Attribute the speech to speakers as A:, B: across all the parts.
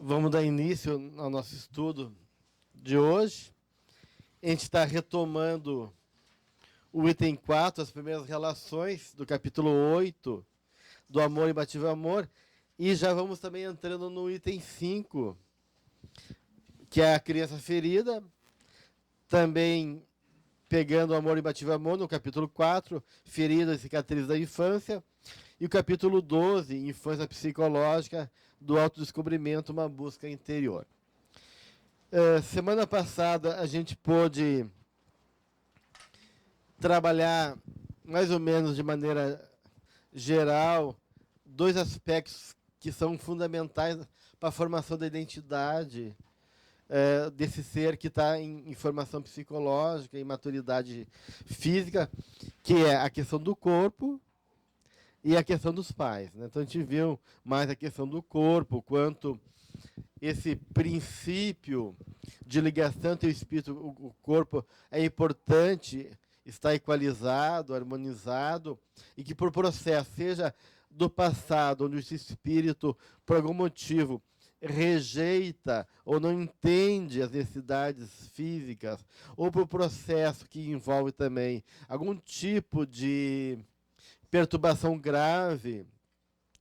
A: Vamos dar início ao nosso estudo de hoje. A gente está retomando o item 4, as primeiras relações do capítulo 8, do amor imbatível amor, e já vamos também entrando no item 5, que é a criança ferida, também pegando o amor imbatível amor no capítulo 4, feridas e cicatrizes da infância, e o capítulo 12, infância psicológica, do autodescobrimento, uma busca interior. Semana passada a gente pôde trabalhar mais ou menos de maneira geral dois aspectos que são fundamentais para a formação da identidade desse ser que está em formação psicológica, em maturidade física, que é a questão do corpo e a questão dos pais, né? Então a gente viu mais a questão do corpo, quanto esse princípio de ligação entre o espírito e o corpo é importante estar equalizado, harmonizado, e que por processo, seja do passado, onde esse espírito, por algum motivo, rejeita ou não entende as necessidades físicas, ou por processo que envolve também algum tipo de perturbação grave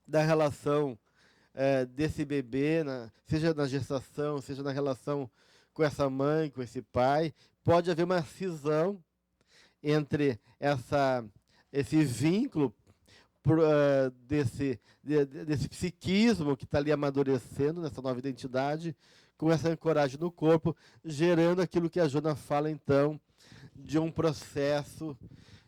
A: da relação desse bebê, seja na gestação, seja na relação com essa mãe, com esse pai, pode haver uma cisão entre esse vínculo desse psiquismo que está ali amadurecendo nessa nova identidade, com essa ancoragem no corpo, gerando aquilo que a Joana fala, então, de um processo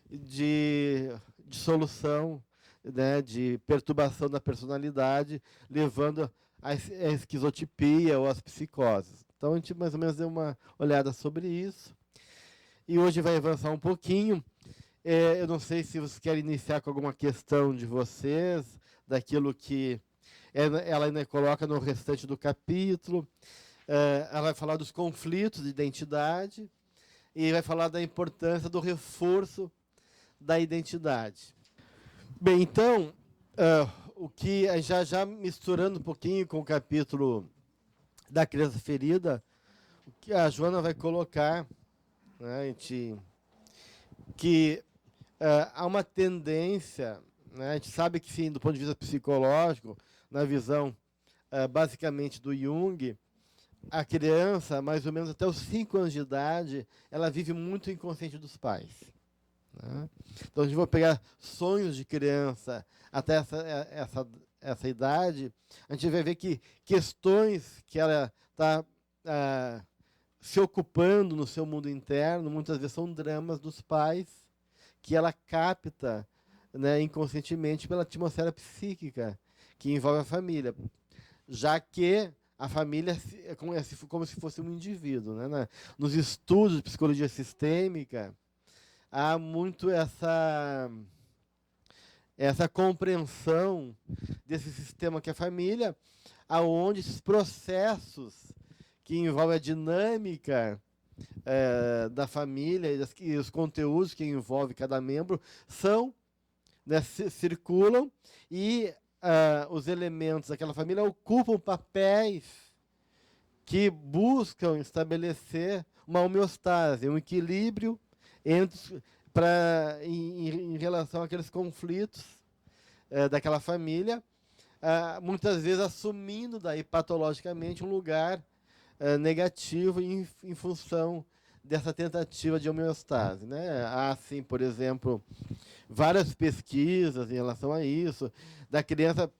A: de solução, né, de perturbação da personalidade, levando à esquizotipia ou às psicoses. Então, a gente mais ou menos deu uma olhada sobre isso. E hoje vai avançar um pouquinho. Eu não sei se vocês querem iniciar com alguma questão de vocês, daquilo que ela ainda coloca no restante do capítulo. Ela vai falar dos conflitos de identidade e vai falar da importância do reforço da identidade. Bem, então, o que já misturando um pouquinho com o capítulo da criança ferida, o que a Joana vai colocar, né, que há uma tendência, né, a gente sabe que sim, do ponto de vista psicológico, na visão basicamente do Jung, a criança, mais ou menos até os 5 anos de idade, ela vive muito inconsciente dos pais. Né? Então, a gente vai pegar sonhos de criança até essa idade, a gente vai ver que questões que ela está se ocupando no seu mundo interno, muitas vezes são dramas dos pais, que ela capta, né, inconscientemente pela atmosfera psíquica que envolve a família, já que a família é como se fosse um indivíduo. Né? Nos estudos de psicologia sistêmica, há muito essa compreensão desse sistema que é a família, aonde esses processos que envolvem a dinâmica da família e os conteúdos que envolve cada membro são, né, circulam e os elementos daquela família ocupam papéis que buscam estabelecer uma homeostase, um equilíbrio em relação àqueles conflitos daquela família, muitas vezes assumindo daí patologicamente um lugar negativo em função dessa tentativa de homeostase. Né? Há, assim, por exemplo, várias pesquisas em relação a isso, da criança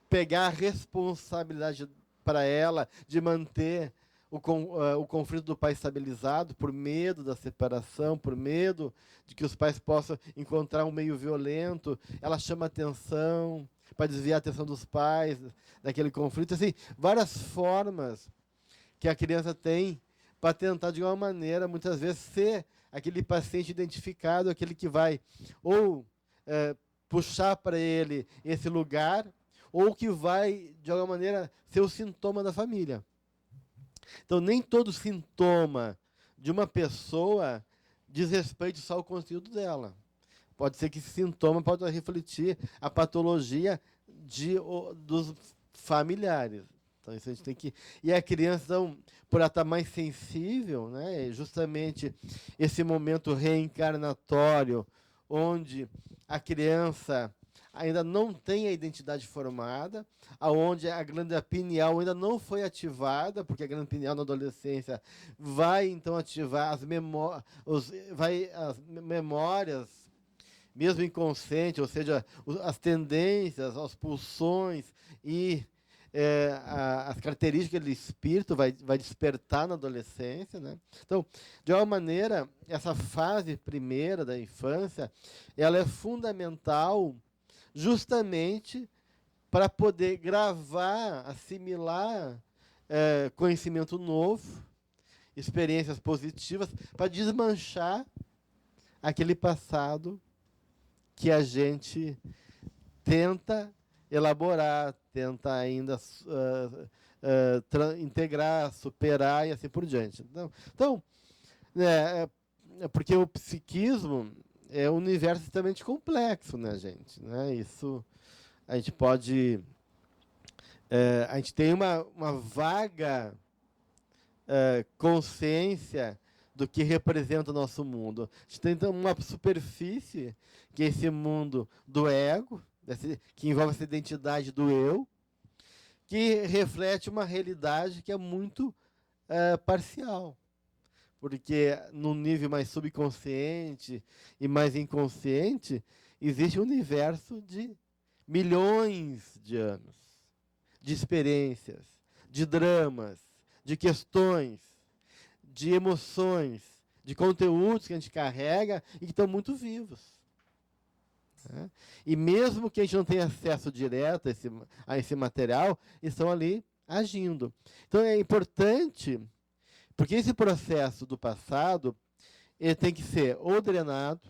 A: pegar a responsabilidade para ela de manter o conflito do pai estabilizado por medo da separação, por medo de que os pais possam encontrar um meio violento. Ela chama atenção para desviar a atenção dos pais daquele conflito. Assim, várias formas que a criança tem para tentar, de alguma maneira, muitas vezes, ser aquele paciente identificado, aquele que vai ou puxar para ele esse lugar, ou que vai, de alguma maneira, ser o sintoma da família. Então, nem todo sintoma de uma pessoa diz respeito só ao conteúdo dela. Pode ser que esse sintoma pode refletir a patologia dos familiares. Então, isso a gente tem que... E a criança, então, por ela estar mais sensível, né, justamente esse momento reencarnatório, onde a criança ainda não tem a identidade formada, aonde a glândula pineal ainda não foi ativada, porque a glândula pineal na adolescência vai, então, ativar as memórias, mesmo inconsciente, ou seja, as tendências, as pulsões e as características do espírito vai despertar na adolescência, né? Então, de alguma maneira, essa fase primeira da infância, ela é fundamental justamente para poder gravar, assimilar conhecimento novo, experiências positivas, para desmanchar aquele passado que a gente tenta elaborar, tenta ainda integrar, superar e assim por diante. Então porque o psiquismo é um universo extremamente complexo, né, gente? Né? Isso a gente pode... a gente tem uma vaga consciência do que representa o nosso mundo. A gente tem então uma superfície, que é esse mundo do ego, que envolve essa identidade do eu, que reflete uma realidade que é muito parcial. Porque no nível mais subconsciente e mais inconsciente, existe um universo de milhões de anos, de experiências, de dramas, de questões, de emoções, de conteúdos que a gente carrega e que estão muito vivos. Né? E mesmo que a gente não tenha acesso direto a esse material, estão ali agindo. Então é importante, porque esse processo do passado ele tem que ser ou drenado,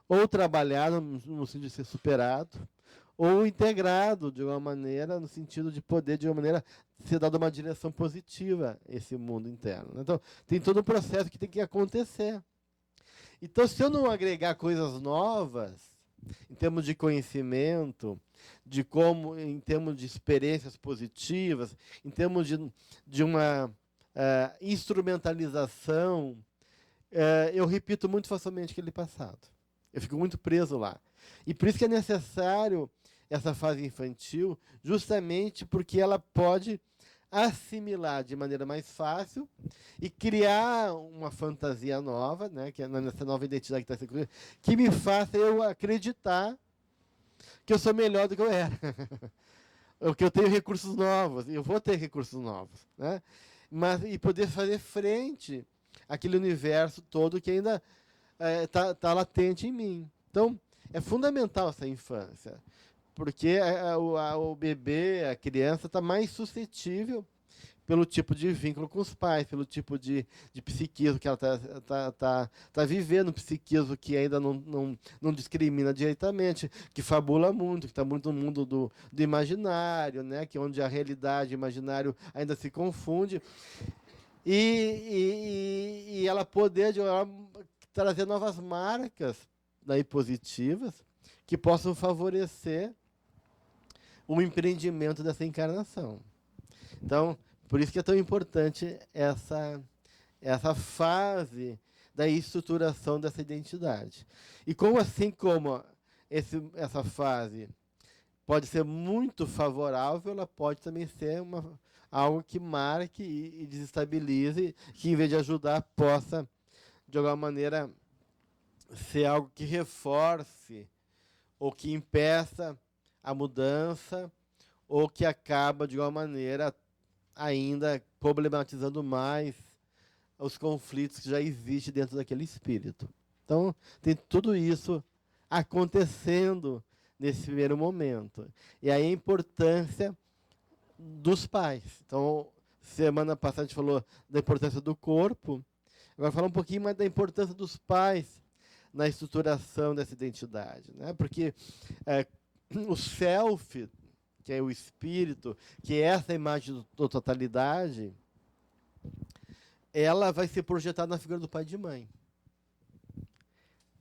A: ou trabalhado no sentido de ser superado, ou integrado de alguma maneira, no sentido de poder, de alguma maneira, ser dado uma direção positiva a esse mundo interno. Então, tem todo um processo que tem que acontecer. Então, se eu não agregar coisas novas, em termos de conhecimento, em termos de experiências positivas, em termos de uma instrumentalização, eu repito muito facilmente aquele passado. Eu fico muito preso lá. E por isso que é necessário essa fase infantil, justamente porque ela pode assimilar de maneira mais fácil e criar uma fantasia nova, né, que é nessa nova identidade que está sendo, que me faça eu acreditar que eu sou melhor do que eu era. Que eu tenho recursos novos, eu vou ter recursos novos, né? E poder fazer frente àquele universo todo que ainda tá latente em mim. Então, é fundamental essa infância, porque o bebê, a criança, está mais suscetível pelo tipo de vínculo com os pais, pelo tipo de psiquismo que ela tá vivendo, um psiquismo que ainda não discrimina diretamente, que fabula muito, que está muito no mundo do imaginário, né? Que onde a realidade e o imaginário ainda se confunde. E ela poder trazer novas marcas daí positivas que possam favorecer o empreendimento dessa encarnação. Então, por isso que é tão importante essa fase da estruturação dessa identidade. E assim como essa fase pode ser muito favorável, ela pode também ser algo que marque e desestabilize, que em vez de ajudar, possa, de alguma maneira, ser algo que reforce ou que impeça a mudança ou que acaba, de alguma maneira, ainda problematizando mais os conflitos que já existem dentro daquele espírito. Então, tem tudo isso acontecendo nesse primeiro momento. E aí a importância dos pais. Então, semana passada a gente falou da importância do corpo, agora falar um pouquinho mais da importância dos pais na estruturação dessa identidade, né? Porque o self, que é o espírito, que é essa imagem da totalidade, ela vai ser projetada na figura do pai e de mãe.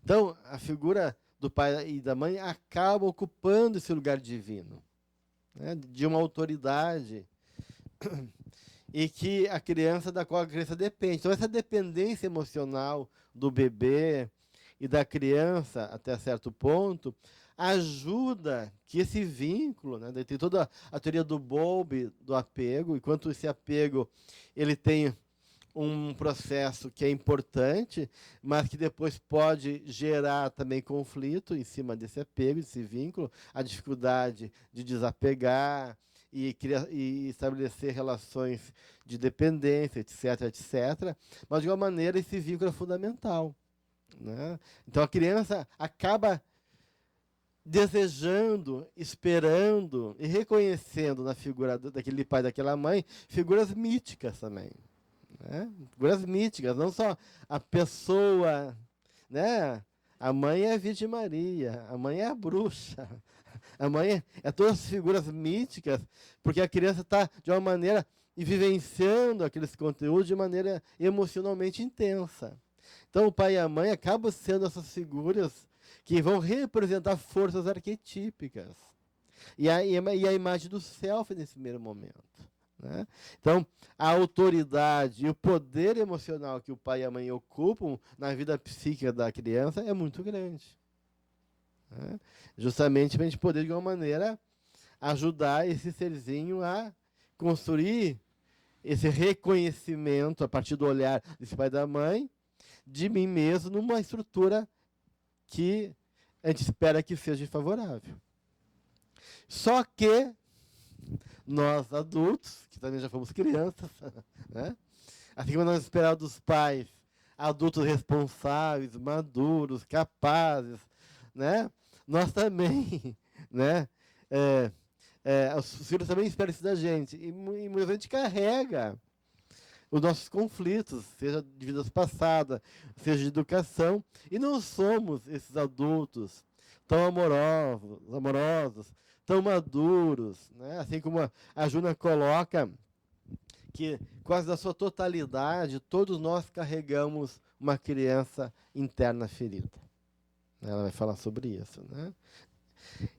A: Então, a figura do pai e da mãe acaba ocupando esse lugar divino, né, de uma autoridade, e que a criança da qual a criança depende. Então, essa dependência emocional do bebê e da criança, até certo ponto, ajuda que esse vínculo, né, tem toda a teoria do Bowlby, do apego, enquanto esse apego ele tem um processo que é importante, mas que depois pode gerar também conflito em cima desse apego, desse vínculo, a dificuldade de desapegar e estabelecer relações de dependência, etc, etc. Mas, de alguma maneira, esse vínculo é fundamental, né? Então, a criança acaba desejando, esperando e reconhecendo na figura daquele pai, daquela mãe, figuras míticas também, né? Figuras míticas, não só a pessoa, né? A mãe é a Virgem Maria, a mãe é a bruxa, a mãe é todas as figuras míticas, porque a criança está, de uma maneira, e vivenciando aqueles conteúdos de maneira emocionalmente intensa. Então, o pai e a mãe acabam sendo essas figuras que vão representar forças arquetípicas. E a imagem do self nesse primeiro momento, né? Então, a autoridade e o poder emocional que o pai e a mãe ocupam na vida psíquica da criança é muito grande, né? Justamente para a gente poder, de alguma maneira, ajudar esse serzinho a construir esse reconhecimento a partir do olhar desse pai e da mãe, de mim mesmo, numa estrutura que a gente espera que seja favorável. Só que nós, adultos, que também já fomos crianças, né? Assim como nós esperamos dos pais, adultos responsáveis, maduros, capazes, né? Nós também, né? Os filhos também esperam isso da gente. E muitas vezes a gente carrega os nossos conflitos, seja de vidas passadas, seja de educação, e não somos esses adultos tão amorosos, tão maduros, né? Assim como a Juna coloca, que quase na sua totalidade, todos nós carregamos uma criança interna ferida. Ela vai falar sobre isso, né?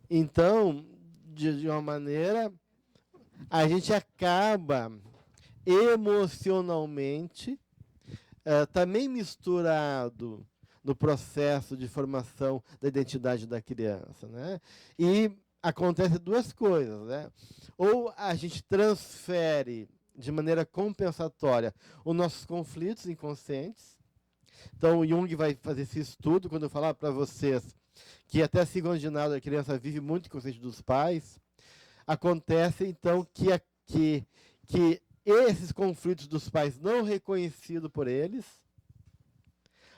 A: Então, de uma maneira, a gente acaba emocionalmente também misturado no processo de formação da identidade da criança, né? E acontece duas coisas, né? Ou a gente transfere de maneira compensatória os nossos conflitos inconscientes. Então, o Jung vai fazer esse estudo quando eu falar para vocês que até a segunda ginásio a criança vive muito inconsciente dos pais. Acontece, então, que esses conflitos dos pais não reconhecidos por eles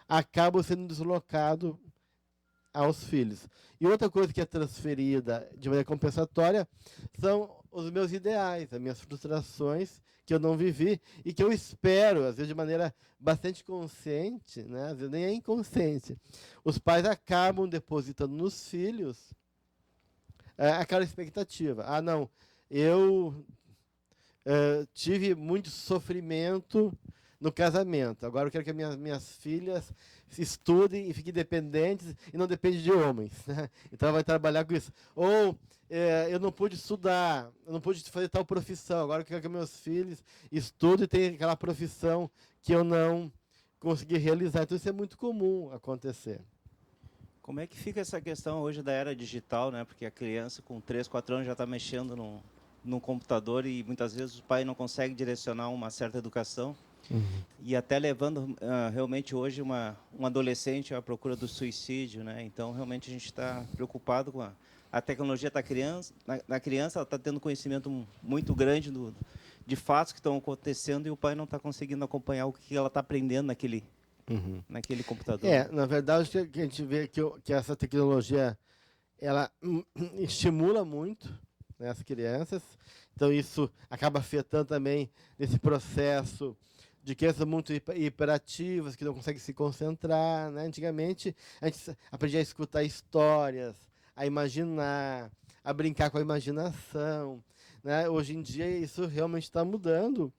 A: acabam sendo deslocados aos filhos. E outra coisa que é transferida de maneira compensatória são os meus ideais, as minhas frustrações que eu não vivi e que eu espero, às vezes de maneira bastante consciente, né? Às vezes nem é inconsciente. Os pais acabam depositando nos filhos aquela expectativa. Ah, não, eu tive muito sofrimento no casamento. Agora eu quero que minhas filhas estudem e fiquem dependentes e não dependem de homens, né? Então ela vai trabalhar com isso. Ou eu não pude estudar, eu não pude fazer tal profissão. Agora eu quero que meus filhos estudem e tenham aquela profissão que eu não consegui realizar. Então isso é muito comum acontecer.
B: Como é que fica essa questão hoje da era digital, né? Porque a criança com 3, 4 anos já está mexendo num computador e muitas vezes o pai não consegue direcionar uma certa educação. Uhum. E até levando realmente hoje um adolescente à procura do suicídio, né? Então realmente a gente está preocupado com a tecnologia da criança. Na criança ela está tendo conhecimento muito grande de fatos que estão acontecendo e o pai não está conseguindo acompanhar o que ela está aprendendo naquele computador.
A: Na verdade, o que a gente vê que essa tecnologia ela estimula muito, né, as crianças. Então, isso acaba afetando também nesse processo de crianças muito hiperativas, que não conseguem se concentrar, né? Antigamente, a gente aprendia a escutar histórias, a imaginar, a brincar com a imaginação, né? Hoje em dia, isso realmente está mudando.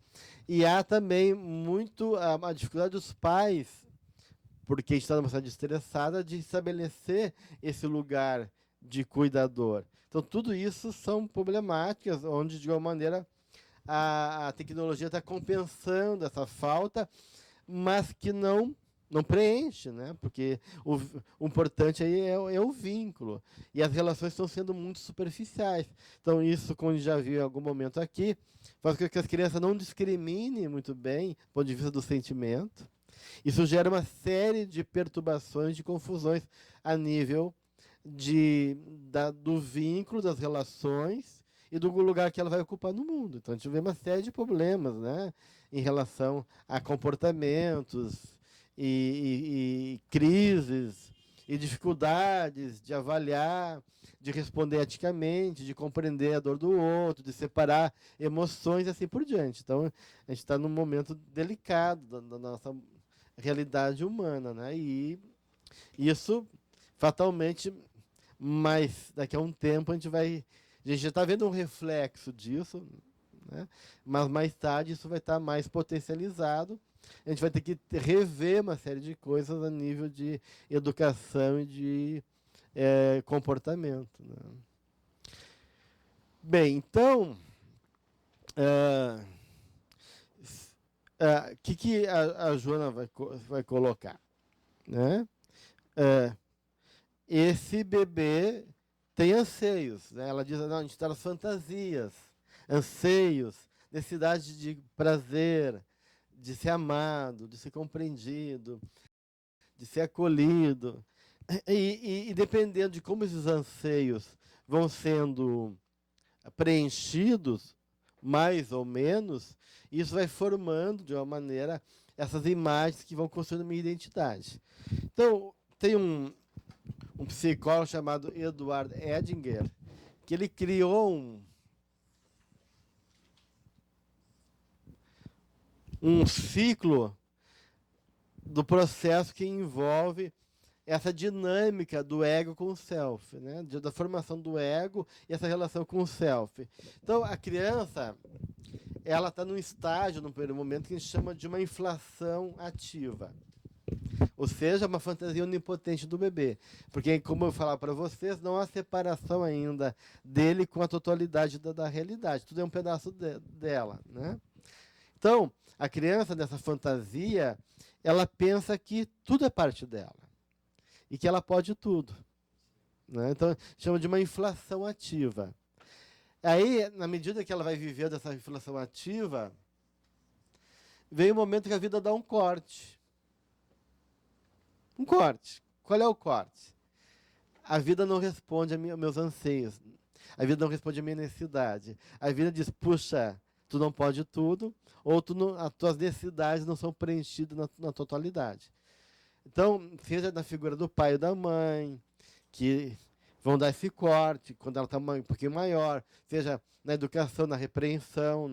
A: E há também muito a dificuldade dos pais, porque a gente está numa cidade estressada, de estabelecer esse lugar de cuidador. Então, tudo isso são problemáticas onde, de alguma maneira, a tecnologia está compensando essa falta, mas que não preenche, né? Porque o importante aí é o vínculo. E as relações estão sendo muito superficiais. Então, isso, como a gente já viu em algum momento aqui, faz com que as crianças não discriminem muito bem, do ponto de vista do sentimento. Isso gera uma série de perturbações, de confusões a nível do vínculo, das relações e do lugar que ela vai ocupar no mundo. Então, a gente vê uma série de problemas, né, em relação a comportamentos e crises e dificuldades de avaliar, de responder eticamente, de compreender a dor do outro, de separar emoções e assim por diante. Então, a gente está num momento delicado da nossa realidade humana, né? E isso, fatalmente, mas daqui a um tempo a gente já está vendo um reflexo disso, né? Mas mais tarde isso vai estar mais potencializado. A gente vai ter que rever uma série de coisas a nível de educação e de comportamento, né? Bem, então, que a Joana vai colocar, né? Esse bebê tem anseios, né? Ela diz, não, a gente está nas fantasias, anseios, necessidade de prazer, de ser amado, de ser compreendido, de ser acolhido. E dependendo de como esses anseios vão sendo preenchidos, mais ou menos, isso vai formando, de uma maneira, essas imagens que vão construindo minha identidade. Então, tem um psicólogo chamado Edward Edinger, que ele criou um ciclo do processo que envolve essa dinâmica do ego com o self, né? Da formação do ego e essa relação com o self. Então, a criança, ela está num estágio, num primeiro momento, que a gente chama de uma inflação ativa. Ou seja, uma fantasia onipotente do bebê. Porque, como eu falar para vocês, não há separação ainda dele com a totalidade da realidade. Tudo é um pedaço dela, né? Então, a criança, nessa fantasia, ela pensa que tudo é parte dela. E que ela pode tudo, né? Então, chama de uma inflação ativa. Aí, na medida que ela vai viver dessa inflação ativa, vem o momento que a vida dá um corte. Um corte. Qual é o corte? A vida não responde aos meus anseios. A vida não responde à minha necessidade. A vida diz, puxa, tu não pode tudo, ou as tuas necessidades não são preenchidas na totalidade. Então, seja na figura do pai ou da mãe, que vão dar esse corte quando ela está um pouquinho maior, seja na educação, na repreensão,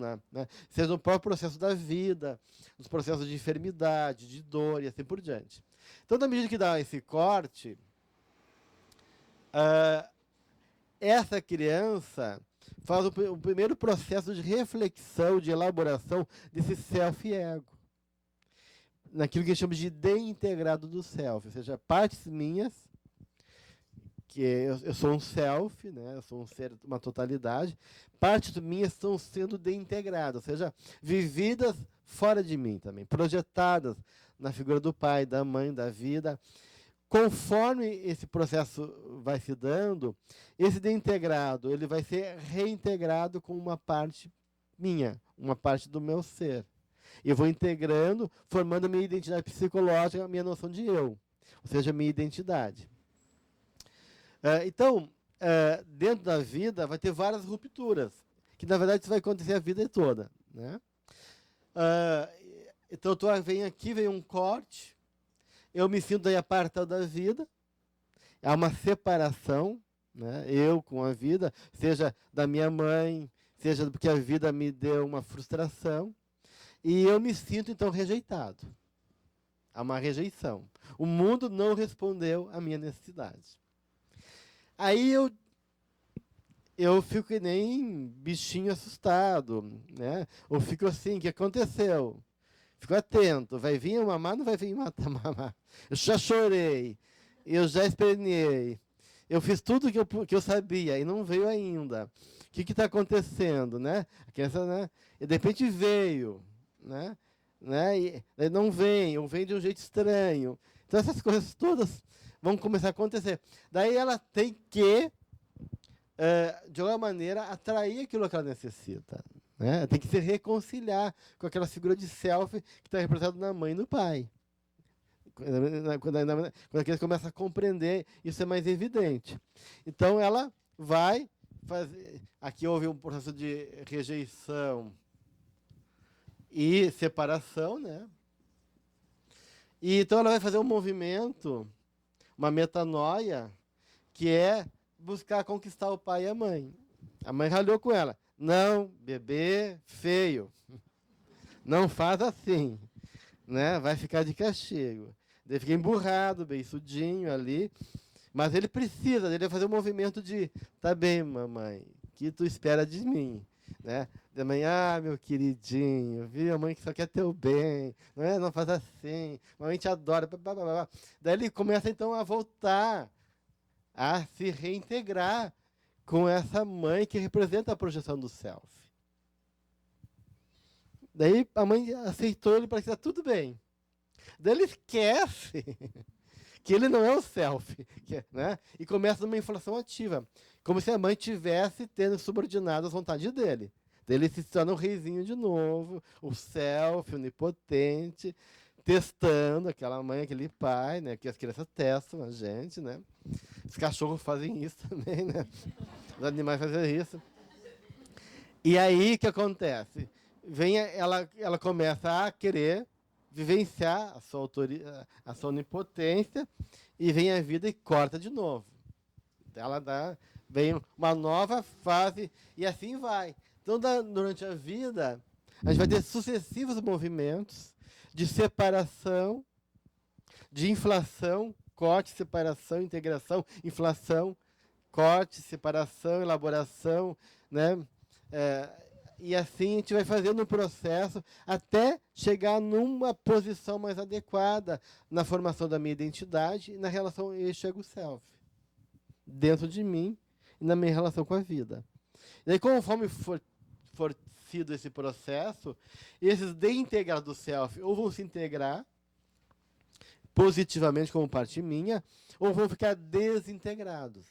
A: seja no próprio processo da vida, nos processos de enfermidade, de dor e assim por diante. Então, na medida que dá esse corte, essa criança faz o primeiro processo de reflexão, de elaboração desse self-ego, naquilo que a gente chama de integrado do self, ou seja, partes minhas, que eu sou um self, né? Eu sou um ser, uma totalidade, partes minhas estão sendo integradas, ou seja, vividas fora de mim também, projetadas na figura do pai, da mãe, da vida. Conforme esse processo vai se dando, esse integrado ele vai ser reintegrado com uma parte minha, uma parte do meu ser. Eu vou integrando, formando a minha identidade psicológica, a minha noção de eu, ou seja, a minha identidade. Então, dentro da vida vai ter várias rupturas, que na verdade isso vai acontecer a vida toda, né? Então, vem um corte, eu me sinto aí apartado da vida, há uma separação, né? Eu com a vida, seja da minha mãe, seja porque a vida me deu uma frustração, e eu me sinto, então, rejeitado. Há uma rejeição. O mundo não respondeu à minha necessidade. Aí eu fico que nem bichinho assustado, né? Ou fico assim, o que aconteceu? Fico atento, vai vir mamar, não vai vir mamar. Eu já chorei, eu já esperneei, eu fiz tudo que eu sabia e não veio ainda. O que está acontecendo, né? A criança, né? E de repente veio, né? E não vem, ou vem de um jeito estranho. Então essas coisas todas vão começar a acontecer. Daí ela tem que, de alguma maneira, atrair aquilo que ela necessita. Né? Tem que se reconciliar com aquela figura de self que está representada na mãe e no pai. Quando a criança começa a compreender, isso é mais evidente. Então, ela vai fazer... Aqui houve um processo de rejeição e separação, né? E, então, ela vai fazer um movimento, uma metanoia, que é buscar conquistar o pai e a mãe. A mãe ralhou com ela. Não, bebê feio. Não faz assim. Né? Vai ficar de castigo. Ele fica emburrado, beiçudinho ali. Mas ele precisa, ele vai fazer um movimento de, tá bem, mamãe, o que tu espera de mim? Né? De manhã, meu queridinho, viu? A mãe que só quer teu bem, não é? Não faz assim, a mãe te adora. Blá, blá, blá. Daí ele começa então a voltar, a se reintegrar com essa mãe que representa a projeção do self. Daí a mãe aceitou ele para que está tudo bem. Daí ele esquece que ele não é o self, né? E começa uma inflação ativa, como se a mãe tivesse tendo subordinado as vontades dele. Daí ele se torna o reizinho de novo, o self, onipotente, testando aquela mãe, aquele pai, né? Que as crianças testam a gente, né? Os cachorros fazem isso também, né? Os animais fazem isso. E aí o que acontece? Ela começa a querer vivenciar a sua onipotência e vem a vida e corta de novo. Vem uma nova fase e assim vai. Então, durante a vida, a gente vai ter sucessivos movimentos de separação, de inflação, corte, separação, integração, inflação, corte, separação, elaboração, né? E assim a gente vai fazendo um processo até chegar numa posição mais adequada na formação da minha identidade e na relação eixo-ego-self, dentro de mim e na minha relação com a vida. E aí, conforme for sido esse processo, esses desintegrados do self ou vão se integrar positivamente como parte minha, ou vão ficar desintegrados,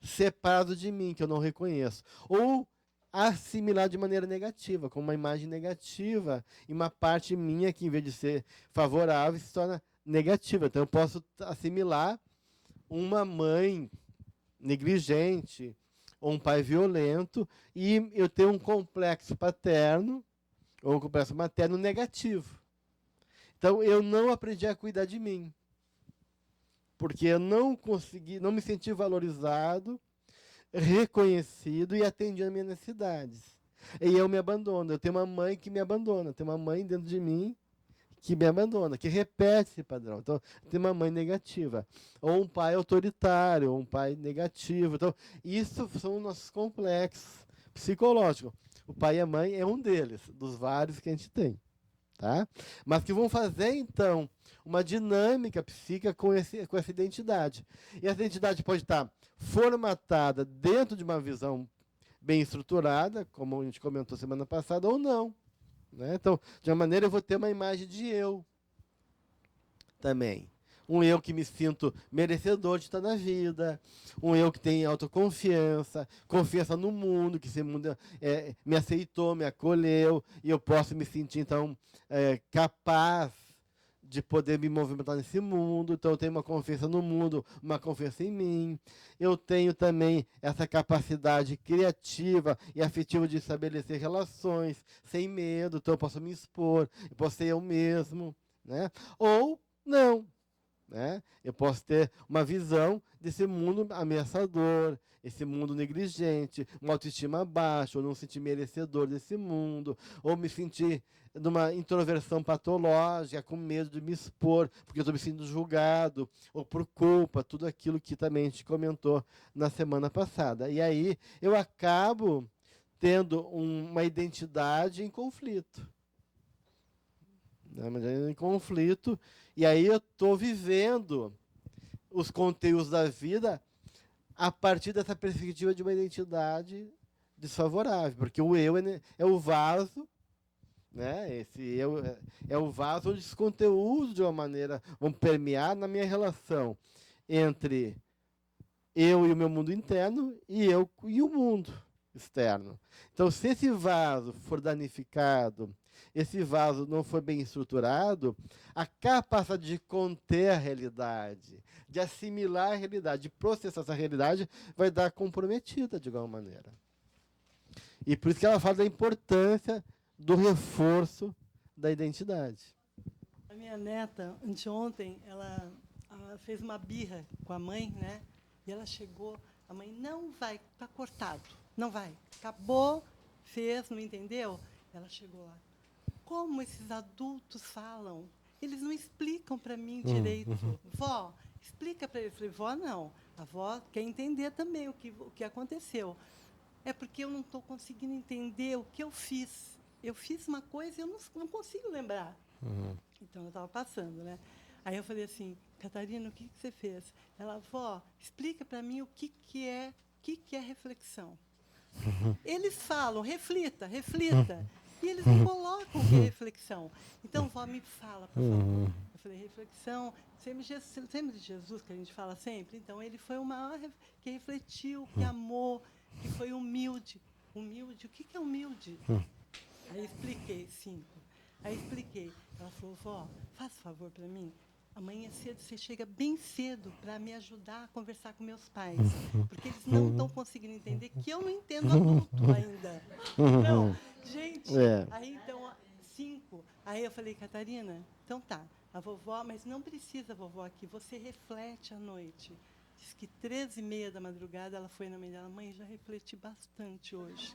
A: separados de mim, que eu não reconheço, ou assimilar de maneira negativa, com uma imagem negativa, e uma parte minha que, em vez de ser favorável, se torna negativa. Então, eu posso assimilar uma mãe negligente ou um pai violento e eu tenho um complexo paterno ou um complexo materno negativo. Então, eu não aprendi a cuidar de mim, porque eu não me senti valorizado, reconhecido e atendido às minhas necessidades. E eu me abandono. Eu tenho uma mãe que me abandona. Tem uma mãe dentro de mim que me abandona, que repete esse padrão. Então, tem uma mãe negativa. Ou um pai autoritário, ou um pai negativo. Então, isso são os nossos complexos psicológicos. O pai e a mãe é um deles, dos vários que a gente tem. Tá? Mas que vão fazer, então, uma dinâmica psíquica com essa identidade. E essa identidade pode estar formatada dentro de uma visão bem estruturada, como a gente comentou semana passada, ou não. Né? Então, de uma maneira, eu vou ter uma imagem de eu também. Um eu que me sinto merecedor de estar na vida, um eu que tem autoconfiança, confiança no mundo, que esse mundo me aceitou, me acolheu, e eu posso me sentir, então, capaz de poder me movimentar nesse mundo. Então, eu tenho uma confiança no mundo, uma confiança em mim. Eu tenho também essa capacidade criativa e afetiva de estabelecer relações sem medo. Então, eu posso me expor, eu posso ser eu mesmo. Né? Ou não. Né? Eu posso ter uma visão desse mundo ameaçador, esse mundo negligente, uma autoestima baixa, ou não sentir merecedor desse mundo, ou me sentir numa introversão patológica, com medo de me expor, porque eu estou me sentindo julgado, ou por culpa, tudo aquilo que também a gente comentou na semana passada. E aí eu acabo tendo uma identidade em conflito. Em conflito, e aí eu estou vivendo os conteúdos da vida a partir dessa perspectiva de uma identidade desfavorável, porque o eu é o vaso, né? Esse eu é o vaso onde os conteúdos, de uma maneira, vão permear na minha relação entre eu e o meu mundo interno e eu e o mundo externo. Então, se esse vaso for danificado, esse vaso não for bem estruturado, a capacidade de conter a realidade, de assimilar a realidade, de processar essa realidade, vai dar comprometida de alguma maneira. E por isso que ela fala da importância do reforço da identidade.
C: A minha neta, anteontem, ela fez uma birra com a mãe, né? E ela chegou, a mãe, não vai, está cortado, não vai. Acabou, fez, não entendeu? Ela chegou lá. Como esses adultos falam? Eles não explicam para mim direito. Vó, explica para ele. Eu falei, vó, não. A vó quer entender também o que aconteceu. É porque eu não estou conseguindo entender o que eu fiz. Eu fiz uma coisa e eu não consigo lembrar. Então, eu estava passando, né? Aí eu falei assim, Catarina, o que você fez? Ela, vó, explica para mim o que é reflexão. Eles falam, reflita, reflita. E eles não colocam o que é reflexão. Então, vó, me fala, por favor. Eu falei, reflexão, sempre de Jesus, que a gente fala sempre. Então, ele foi o maior que refletiu, que amou, que foi humilde. Humilde, o que é humilde? Aí expliquei, 5. Aí expliquei. Ela falou, vó, faz favor para mim. Amanhã cedo você chega bem cedo para me ajudar a conversar com meus pais. Porque eles não estão conseguindo entender que eu não entendo adulto ainda. Não, gente, aí então, 5. Aí eu falei, Catarina, então tá, a vovó, mas não precisa, vovó, aqui, você reflete à noite. Diz que 13h30 da madrugada ela foi na mãe dela, mãe, já refleti bastante hoje.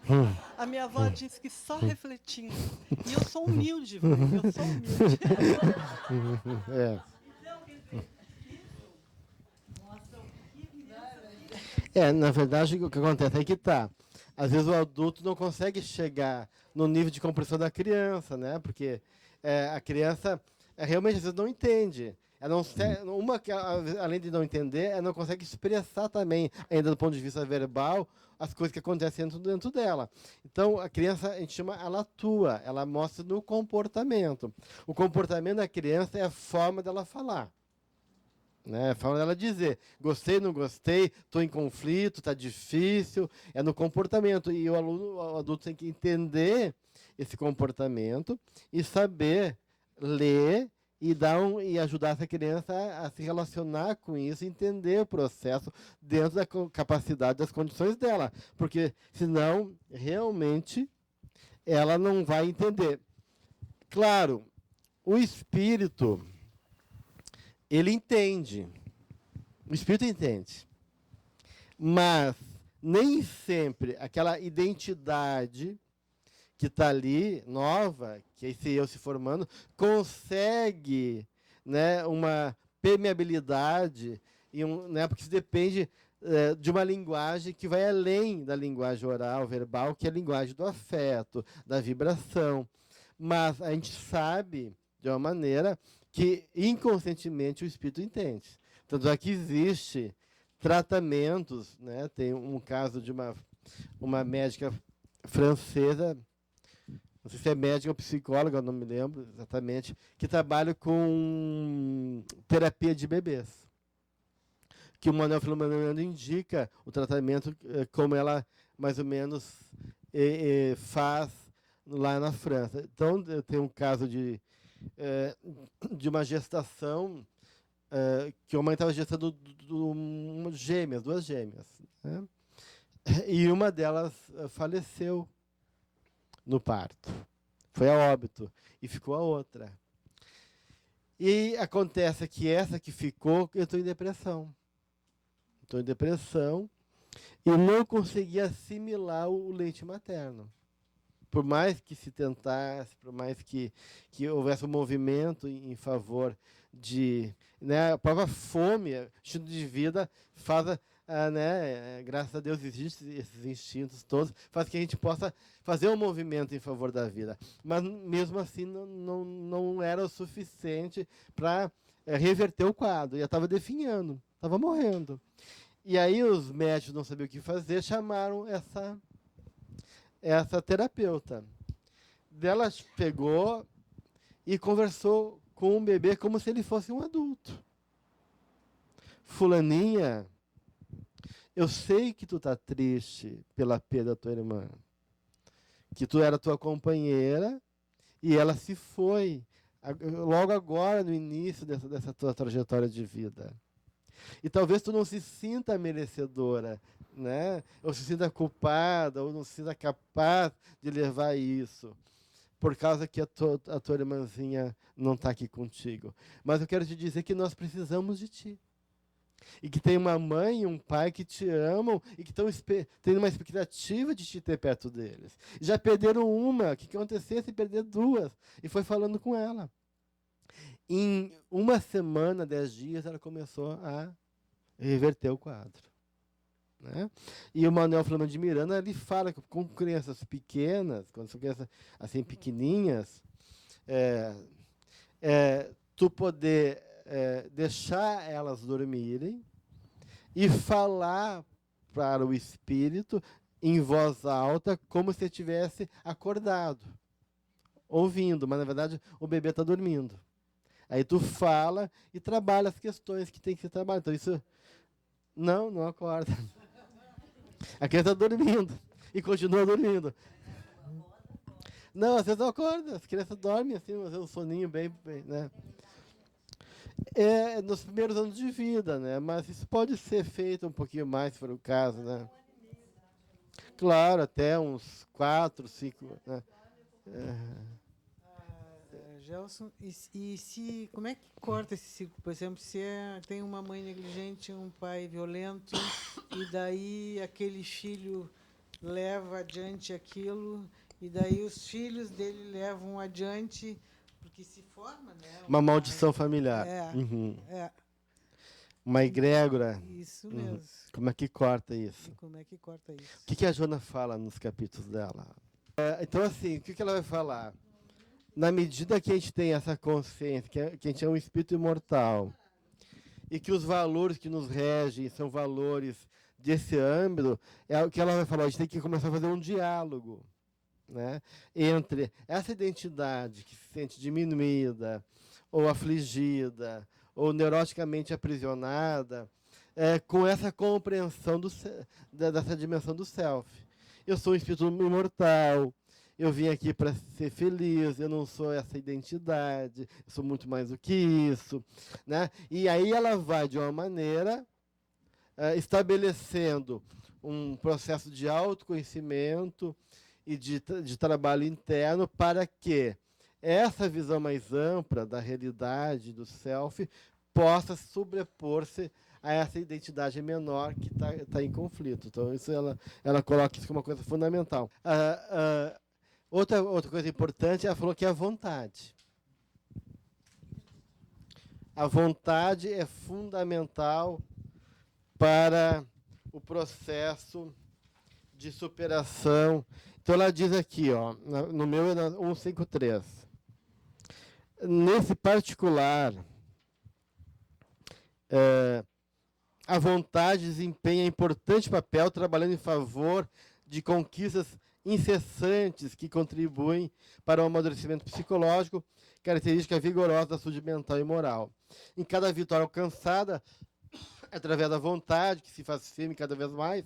C: A minha avó disse que só refletindo. E eu sou humilde, mãe, eu sou humilde.
A: Na verdade, o que acontece é que às vezes o adulto não consegue chegar no nível de compreensão da criança, né? Porque a criança realmente às vezes não entende. Ela não, uma que além de não entender, ela não consegue expressar também, ainda do ponto de vista verbal, as coisas que acontecem dentro dela. Então, a criança, a gente chama, ela atua, ela mostra no comportamento. O comportamento da criança é a forma dela falar. Né? A forma dela dizer, gostei, não gostei, estou em conflito, está difícil, é no comportamento. E o adulto tem que entender esse comportamento e saber ler e ajudar essa criança a se relacionar com isso, entender o processo dentro da capacidade, das condições dela. Porque, senão, realmente, ela não vai entender. Claro, o espírito, ele entende. O espírito entende. Mas, nem sempre, aquela identidade que está ali, nova, que é esse eu se formando, consegue, né, uma permeabilidade, né, porque isso depende de uma linguagem que vai além da linguagem oral, verbal, que é a linguagem do afeto, da vibração. Mas a gente sabe, de uma maneira, que inconscientemente o espírito entende. Tanto é que existe tratamentos, né, tem um caso de uma médica francesa, não sei se é médica ou psicóloga, eu não me lembro exatamente, que trabalha com terapia de bebês. Que o Manuel Filomeno indica o tratamento, como ela mais ou menos faz lá na França. Então, tem um caso de uma gestação, que a mãe estava gestando duas gêmeas. Né? E uma delas faleceu no parto. Foi a óbito. E ficou a outra. E acontece que essa que ficou, entrou em depressão. Entrou em depressão e não conseguia assimilar o leite materno. Por mais que se tentasse, por mais que houvesse um movimento em favor de... Né, a própria fome, o estilo de vida faz... né, graças a Deus existem esses instintos todos, faz que a gente possa fazer um movimento em favor da vida. Mas, mesmo assim, não era o suficiente para reverter o quadro. E ela estava definhando, estava morrendo. E aí os médicos não sabiam o que fazer, chamaram essa terapeuta. Ela pegou e conversou com o bebê como se ele fosse um adulto. Fulaninha, eu sei que tu tá triste pela perda da tua irmã, que tu era tua companheira e ela se foi logo agora, no início dessa tua trajetória de vida. E talvez tu não se sinta merecedora, né? Ou se sinta culpada, ou não se sinta capaz de levar isso, por causa que a tua irmãzinha não está aqui contigo. Mas eu quero te dizer que nós precisamos de ti. E que tem uma mãe e um pai que te amam e que estão tendo uma expectativa de te ter perto deles. Já perderam uma, o que acontecia se perder duas? E foi falando com ela. Em uma semana, 10 dias, ela começou a reverter o quadro. Né? E o Manuel Flamengo de Miranda, ele fala que com crianças pequenas, quando são crianças assim pequenininhas, tu poder deixar elas dormirem e falar para o espírito em voz alta, como se estivesse acordado, ouvindo, mas na verdade o bebê está dormindo. Aí tu fala e trabalha as questões que tem que ser trabalhadas. Então isso não acorda. A criança está dormindo e continua dormindo. Não, às vezes não acorda. As crianças dormem assim, às vezes um soninho bem, né? Nos primeiros anos de vida, né? Mas isso pode ser feito um pouquinho mais, se for o caso, né? Claro, até uns 4, 5, né?
D: Gelson, como é que corta esse ciclo? Por exemplo, se tem uma mãe negligente, um pai violento, e daí aquele filho leva adiante aquilo, e daí os filhos dele levam adiante, porque se forma, né?
A: Uma maldição familiar. Uma egrégora.
D: Isso mesmo.
A: Como é que corta isso?
D: E como é que corta isso?
A: O que a Joana fala nos capítulos dela? Então, assim, o que ela vai falar? Na medida que a gente tem essa consciência, que a gente é um espírito imortal, e que os valores que nos regem são valores desse âmbito, é o que ela vai falar, a gente tem que começar a fazer um diálogo, né, entre essa identidade que se sente diminuída, ou afligida, ou neuroticamente aprisionada, com essa compreensão dessa dimensão do self. Eu sou um espírito imortal, eu vim aqui para ser feliz, eu não sou essa identidade, eu sou muito mais do que isso. Né? E aí ela vai, de uma maneira, estabelecendo um processo de autoconhecimento e de trabalho interno para que essa visão mais ampla da realidade, do self, possa sobrepor-se a essa identidade menor que está em conflito. Então, isso ela coloca isso como uma coisa fundamental. Outra coisa importante, ela falou que é a vontade. A vontade é fundamental para o processo de superação. Então, ela diz aqui, ó, no meu é 153. Nesse particular, a vontade desempenha importante papel trabalhando em favor de conquistas incessantes que contribuem para o amadurecimento psicológico, característica vigorosa da saúde mental e moral. Em cada vitória alcançada, através da vontade, que se faz firme cada vez mais,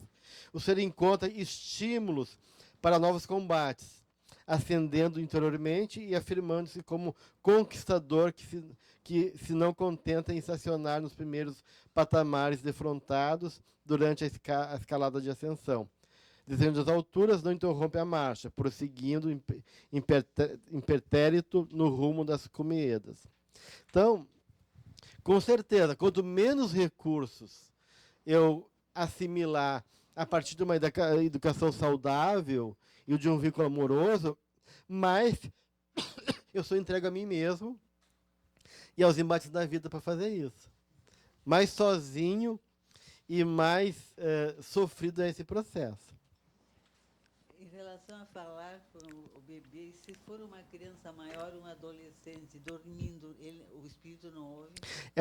A: o ser encontra estímulos para novos combates, ascendendo interiormente e afirmando-se como conquistador que se não contenta em estacionar nos primeiros patamares defrontados durante a escalada de ascensão. Descendo das alturas, não interrompe a marcha, prosseguindo impertérito no rumo das Cumeadas. Então, com certeza, quanto menos recursos eu assimilar a partir de uma educação saudável e de um vínculo amoroso, mais eu sou entregue a mim mesmo e aos embates da vida para fazer isso. Mais sozinho e mais sofrido é esse processo.
E: Em relação a falar com o bebê, se for uma criança maior, um adolescente dormindo, o espírito não ouve?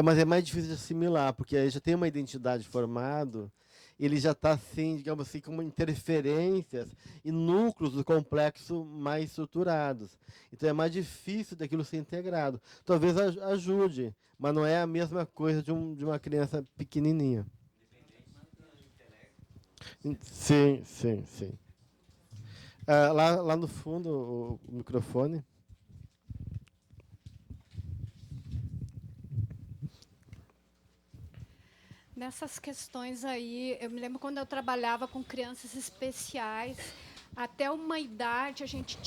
A: Mas é mais difícil de assimilar, porque aí já tem uma identidade formada, ele já está, assim, digamos assim, com interferências e núcleos do complexo mais estruturados. Então é mais difícil daquilo ser integrado. Talvez ajude, mas não é a mesma coisa de uma criança pequenininha. Sim, sim, sim. Lá no fundo, o microfone.
F: Nessas questões aí, eu me lembro quando eu trabalhava com crianças especiais, até uma idade a gente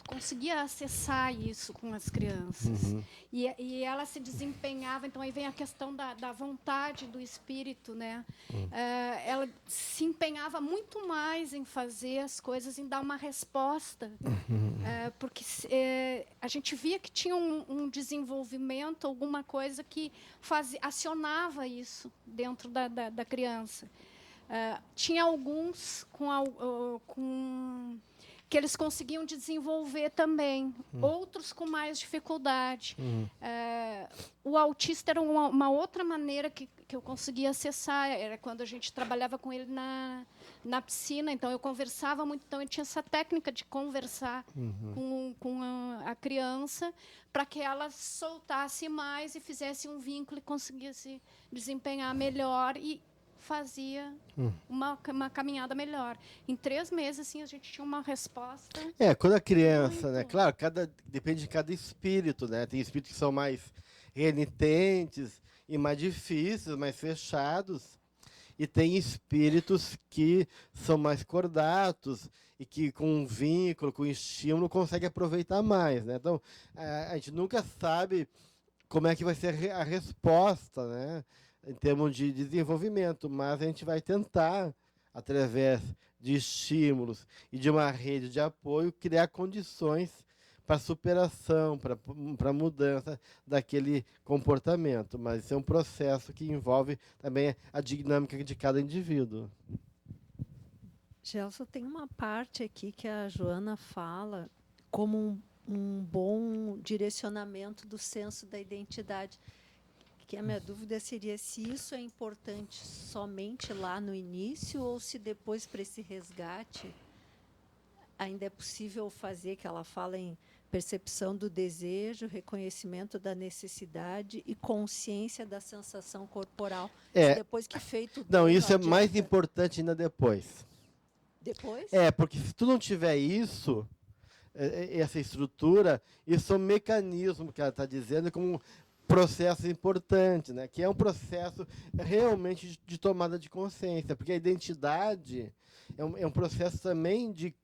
F: conseguia acessar isso com as crianças.
A: Uhum.
F: E ela se desempenhava, então aí vem a questão da vontade do espírito, né? Ela se empenhava muito mais em fazer as coisas, em dar uma resposta, porque a gente via que tinha um desenvolvimento, alguma coisa que acionava isso dentro da criança. Tinha alguns que eles conseguiam desenvolver também, outros com mais dificuldade. O autista era uma outra maneira que eu conseguia acessar, era quando a gente trabalhava com ele na piscina, então eu conversava muito, então eu tinha essa técnica de conversar com a criança para que ela soltasse mais e fizesse um vínculo e conseguisse desempenhar melhor e fazia uma caminhada melhor. Em 3 meses, assim, a gente tinha uma resposta.
A: Quando a criança, né? Claro, depende de cada espírito, né? Tem espíritos que são mais renitentes e mais difíceis, mais fechados. E tem espíritos que são mais cordatos e que, com um vínculo, com um estímulo, conseguem aproveitar mais, né? Então, a gente nunca sabe como é que vai ser a resposta, né? Em termos de desenvolvimento, mas a gente vai tentar, através de estímulos e de uma rede de apoio, criar condições para superação, para mudança daquele comportamento. Mas isso é um processo que envolve também a dinâmica de cada indivíduo.
G: Gelson, tem uma parte aqui que a Joana fala como um bom direcionamento do senso da identidade. Que a minha dúvida seria se isso é importante somente lá no início ou se depois, para esse resgate, ainda é possível fazer, que ela fala em percepção do desejo, reconhecimento da necessidade e consciência da sensação corporal. Se depois que feito...
A: Não, isso é mais importante ainda depois.
G: Depois?
A: Porque se tu não tiver isso, essa estrutura, isso é um mecanismo que ela está dizendo como processo importante, né? Que é um processo realmente de tomada de consciência, porque a identidade é um processo também de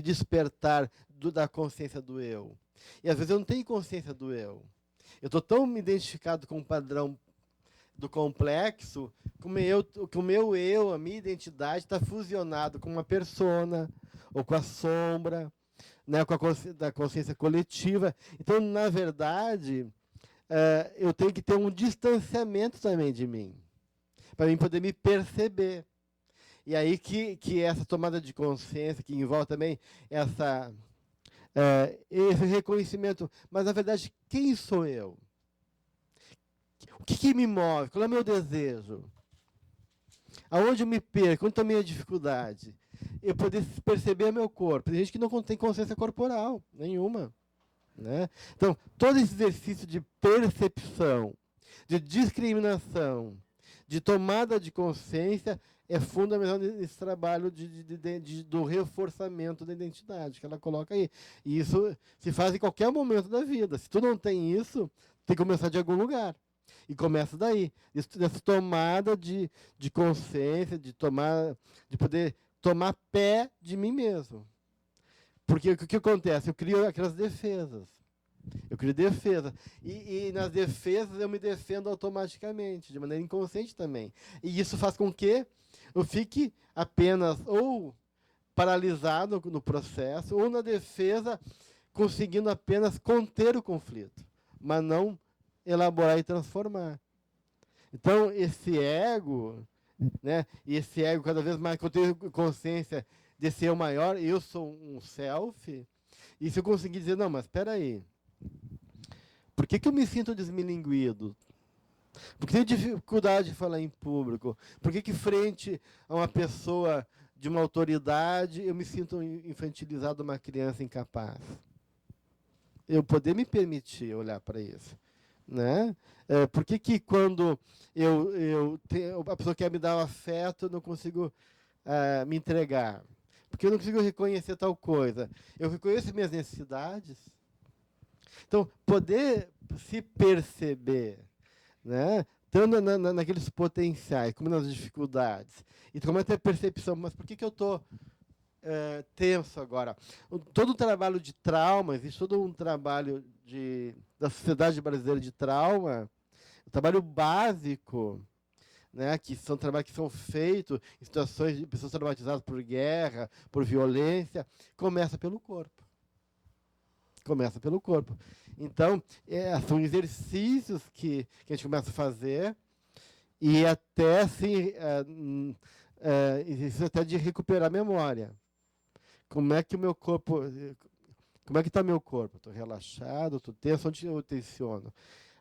A: despertar da consciência do eu. E às vezes eu não tenho consciência do eu. Eu estou tão identificado com o padrão do complexo, que o meu eu, a minha identidade, está fusionado com uma persona, ou com a sombra, né? Com da consciência coletiva. Então, na verdade, eu tenho que ter um distanciamento também de mim, para mim poder me perceber. E aí que essa tomada de consciência, que envolve também esse reconhecimento, mas, na verdade, quem sou eu? O que me move? Qual é o meu desejo? Aonde eu me perco? Onde está a minha dificuldade? Eu poder perceber meu corpo. Tem gente que não tem consciência corporal nenhuma, né? Então, todo esse exercício de percepção, de discriminação, de tomada de consciência é fundamental nesse trabalho do reforçamento da identidade que ela coloca aí. E isso se faz em qualquer momento da vida. Se tu não tem isso, tem que começar de algum lugar. E começa daí, dessa tomada de consciência, de poder tomar pé de mim mesmo. Porque o que acontece? Eu crio aquelas defesas. Eu crio defesa. E nas defesas eu me defendo automaticamente, de maneira inconsciente também. E isso faz com que eu fique apenas ou paralisado no processo, ou na defesa, conseguindo apenas conter o conflito, mas não elaborar e transformar. Então, esse ego, né, e esse ego cada vez mais que eu tenho consciência de ser o maior, eu sou um self, e se eu conseguir dizer, não, mas espera aí, por que eu me sinto desmilinguido? Por que tenho dificuldade de falar em público? Por que frente a uma pessoa de uma autoridade eu me sinto infantilizado, uma criança incapaz? Eu poder me permitir olhar para isso, né? Por que quando a pessoa quer me dar um afeto, eu não consigo me entregar? Porque eu não consigo reconhecer tal coisa. Eu reconheço minhas necessidades. Então, poder se perceber, né? Estando naqueles potenciais, como nas dificuldades, e como até percepção, mas por que eu estou tenso agora? Todo o trabalho de trauma, existe todo um trabalho da Sociedade Brasileira de Trauma, um trabalho básico, né, que são trabalhos que são feitos em situações de pessoas traumatizadas por guerra, por violência, começa pelo corpo. Começa pelo corpo. Então, são exercícios que a gente começa a fazer e até assim, exercício até de recuperar a memória. Como é que o meu corpo, como é que está meu corpo? Estou relaxado, estou tenso, onde eu tensiono?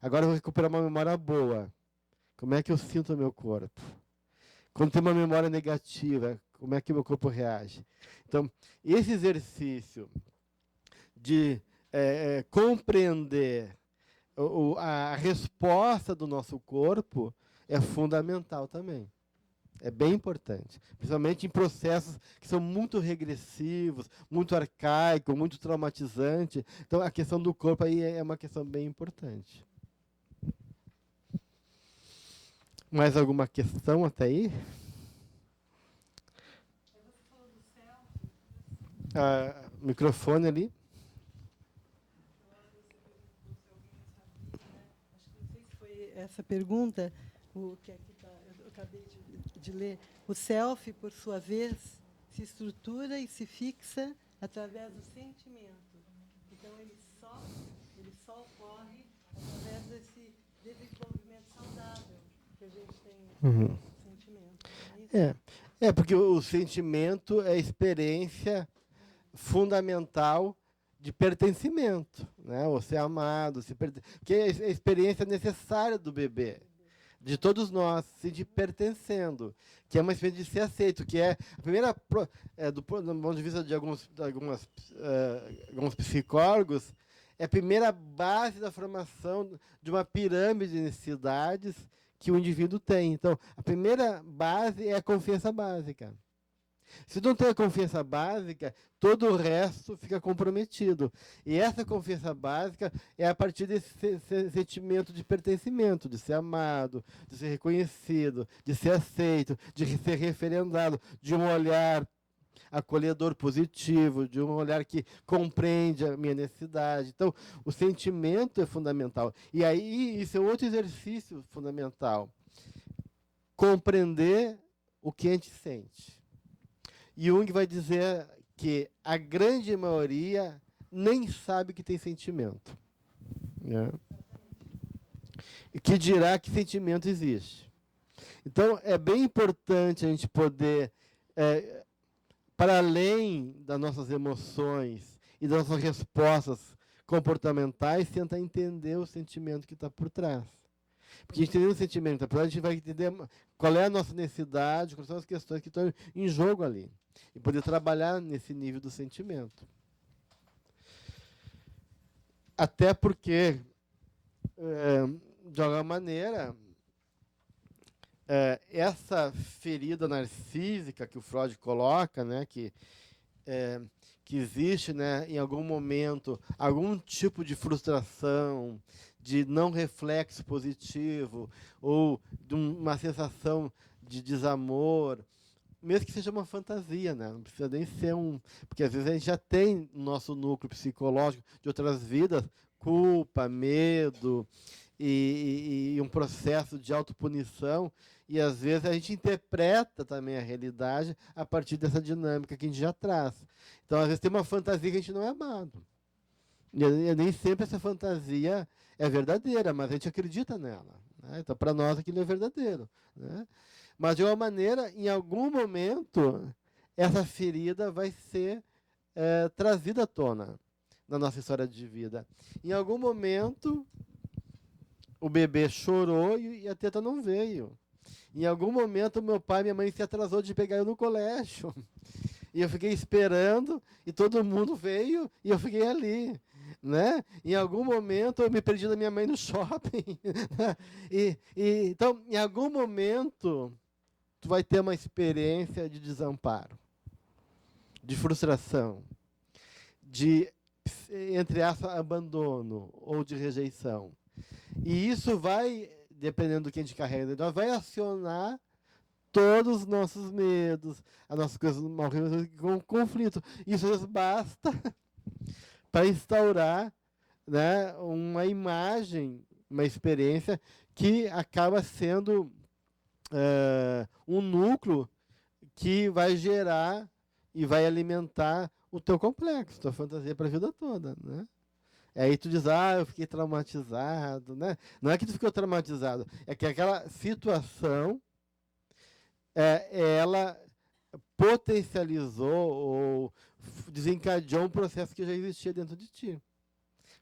A: Agora eu vou recuperar uma memória boa. Como é que eu sinto o meu corpo? Quando tem uma memória negativa, como é que o meu corpo reage? Então, esse exercício de compreender a resposta do nosso corpo é fundamental também. É bem importante, principalmente em processos que são muito regressivos, muito arcaicos, muito traumatizantes. Então, a questão do corpo aí é uma questão bem importante. Mais alguma questão até aí? Microfone ali.
C: Essa pergunta, o que aqui tá, eu acabei de ler, o self, por sua vez, se estrutura e se fixa através do sentimento. Então, ele só ocorre através desse desenvolvimento saudável que a gente tem no sentimento.
A: Porque o sentimento é a experiência fundamental de pertencimento, né? O ser amado, porque é a experiência necessária do bebê, de todos nós, se sentir pertencendo, que é uma experiência de ser aceito, que é a primeira, do ponto de vista de alguns psicólogos, é a primeira base da formação de uma pirâmide de necessidades que o indivíduo tem. Então, a primeira base é a confiança básica. Se não tem a confiança básica, todo o resto fica comprometido. E essa confiança básica é a partir desse sentimento de pertencimento, de ser amado, de ser reconhecido, de ser aceito, de ser referendado, de um olhar acolhedor positivo, de um olhar que compreende a minha necessidade. Então, o sentimento é fundamental. E aí, isso é outro exercício fundamental. Compreender o que a gente sente. Jung vai dizer que a grande maioria nem sabe que tem sentimento, né? E que dirá que sentimento existe. Então, é bem importante a gente poder, para além das nossas emoções e das nossas respostas comportamentais, tentar entender o sentimento que está por trás. Porque a gente entendendo o sentimento, a gente vai entender qual é a nossa necessidade, quais são as questões que estão em jogo ali. E poder trabalhar nesse nível do sentimento. Até porque, de alguma maneira, essa ferida narcísica que o Freud coloca, né, que existe, né, em algum momento, algum tipo de frustração, de não reflexo positivo, ou de uma sensação de desamor, mesmo que seja uma fantasia, né? Não precisa nem ser porque às vezes a gente já tem no nosso núcleo psicológico de outras vidas culpa, medo e um processo de autopunição, e às vezes a gente interpreta também a realidade a partir dessa dinâmica que a gente já traz. Então, às vezes tem uma fantasia que a gente não é amado. E nem sempre essa fantasia é verdadeira, mas a gente acredita nela, né? Então, para nós, aquilo é verdadeiro, né? Mas, de uma maneira, em algum momento, essa ferida vai ser trazida à tona na nossa história de vida. Em algum momento, o bebê chorou e a teta não veio. Em algum momento, meu pai e minha mãe se atrasou de pegar eu no colégio. E eu fiquei esperando, e todo mundo veio, e eu fiquei ali. Né? Em algum momento, eu me perdi da minha mãe no shopping. Então, em algum momento, tu vai ter uma experiência de desamparo, de frustração, de, entre aspas, abandono ou de rejeição. E isso vai, dependendo do que a gente carrega, vai acionar todos os nossos medos, as nossas coisas mal resolvidas, com conflito. Isso às vezes basta para instaurar, né, uma imagem, uma experiência que acaba sendo um núcleo que vai gerar e vai alimentar o teu complexo, tua fantasia para a vida toda, né? Aí tu diz, eu fiquei traumatizado, né? Não é que tu ficou traumatizado, é que aquela situação, ela potencializou ou desencadeou um processo que já existia dentro de ti.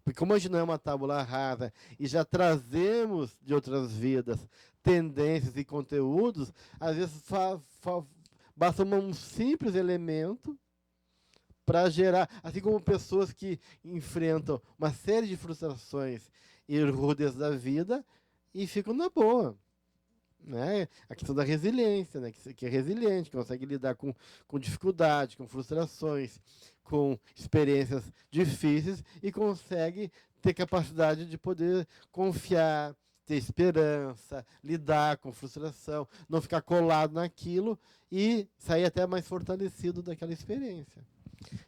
A: Porque como a gente não é uma tábula rasa e já trazemos de outras vidas tendências e conteúdos, às vezes basta um simples elemento para gerar, assim como pessoas que enfrentam uma série de frustrações e rudezas da vida e ficam na boa. Né? A questão da resiliência, né? que é resiliente, que consegue lidar com dificuldade, com frustrações, com experiências difíceis e consegue ter capacidade de poder confiar, ter esperança, lidar com frustração, não ficar colado naquilo e sair até mais fortalecido daquela experiência.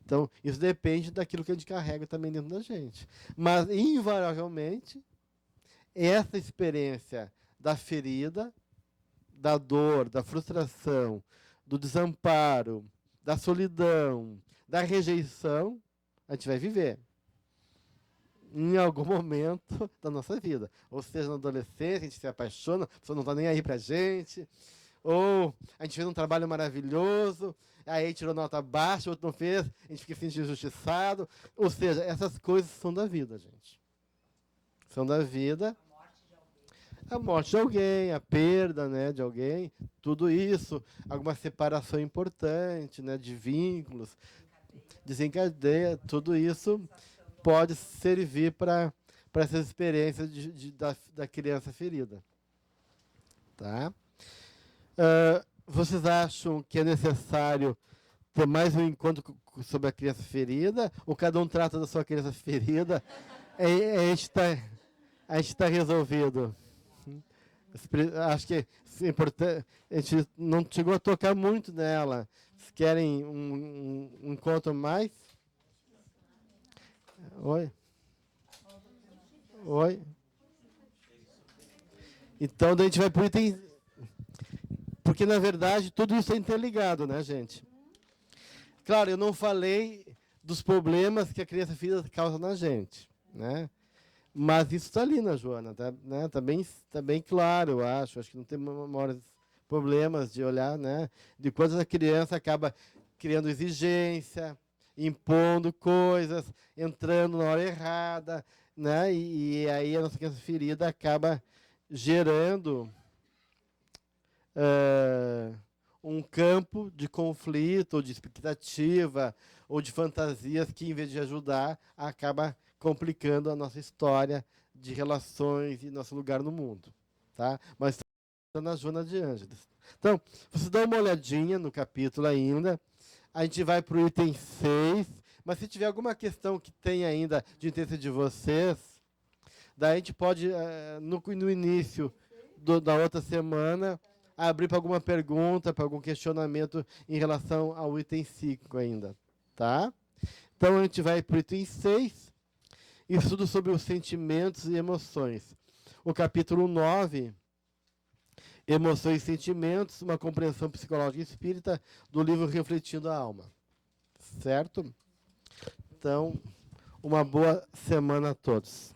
A: Então, isso depende daquilo que a gente carrega também dentro da gente. Mas, invariavelmente, essa experiência da ferida, da dor, da frustração, do desamparo, da solidão, da rejeição, a gente vai viver em algum momento da nossa vida. Ou seja, na adolescência, a gente se apaixona, a pessoa não está nem aí para a gente, ou a gente fez um trabalho maravilhoso, aí tirou nota baixa, o outro não fez, a gente fica se sentindo injustiçado. Ou seja, essas coisas são da vida, gente. São da vida. A morte de alguém, a perda, né, de alguém, tudo isso, alguma separação importante, né, de vínculos, desencadeia, tudo isso pode servir para essas experiências da criança ferida. Tá? Vocês acham que é necessário ter mais um encontro sobre a criança ferida? Ou cada um trata da sua criança ferida? A gente está resolvido. Acho que é importante. A gente não chegou a tocar muito nela. Vocês querem um encontro mais? Oi? Oi? Então, daí a gente vai para o item. Porque, na verdade, tudo isso é interligado, né, gente? Claro, eu não falei dos problemas que a criança ferida causa na gente, né? Mas isso está ali na Joana, né? Tá bem claro, eu acho. Acho que não tem maiores problemas de olhar, né? De quando a criança acaba criando exigência, impondo coisas, entrando na hora errada, né? E aí a nossa criança ferida acaba gerando um campo de conflito, ou de expectativa, ou de fantasias que, em vez de ajudar, acaba complicando a nossa história de relações e nosso lugar no mundo. Tá? Mas está na Joana de Ângeles. Então, você dá uma olhadinha no capítulo ainda, a gente vai para o item 6, mas se tiver alguma questão que tem ainda de interesse de vocês, daí a gente pode, no início da outra semana, abrir para alguma pergunta, para algum questionamento em relação ao item 5 ainda. Tá? Então, a gente vai para o item 6, estudo sobre os sentimentos e emoções. O capítulo 9, Emoções e Sentimentos, uma compreensão psicológica espírita, do livro Refletindo a Alma. Certo? Então, uma boa semana a todos.